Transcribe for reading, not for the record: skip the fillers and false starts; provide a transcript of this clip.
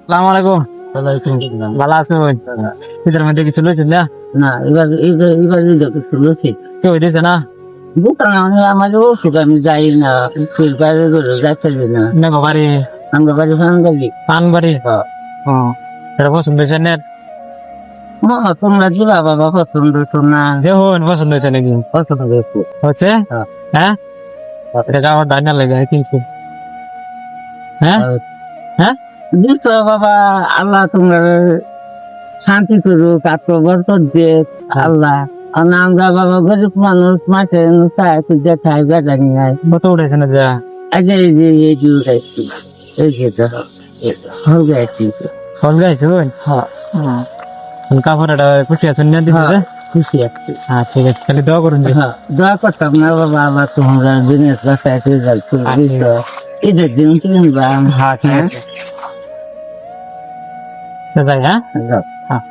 সালাম আলাইকুম। ভালো আছো ভাই? ভিতরের মধ্যে কিছু লইছেন না? না এবার কিছু লুচি কেউ হইতেছে না? দোকান আমাদের ওষুধ আমি যাই না বাইরে করে যাইতে না না বাবারে আমরা বাড়ি ফান গেলি পান বাড়ি। ও এটা পছন্দ হয়েছে না? মা তোমরা দিবা বাবা পছন্দ হতো না দেখুন পছন্দ হয়েছে নাকি? পছন্দ হতো হচ্ছে? হ্যাঁ। হ্যাঁ এটা আমার ডাইনা লেগে কিনছে। হ্যাঁ হ্যাঁ দিত বাবা আল্লাহ তোমরা শান্তি করুক আত্মবর্তন দিয়ে আল্লাহ আর আমরা বাবা গরিব মানুষ মাসে চাই তো দেখাই বেড়া নিয়ে কত উঠেছে না যা? আগে এই যে এই যে উঠাইছি এই যে দেখো হয়ে গেছি ফল গাইছে বোন? হ্যাঁ কাপড় এটা খুশি আছেন না দিছে যে? খুশি আছি হ্যাঁ ঠিক আছে তাহলে দোয়া করুন যে। হ্যাঁ দোয়া করতাম না বাবা আবার তোমরা দিনের বাসায় রেজাল্ট করে দিছ ঈদের দিন কিনবা হ্যাঁ ঠিক আছে যাই। হ্যাঁ যাও। হ্যাঁ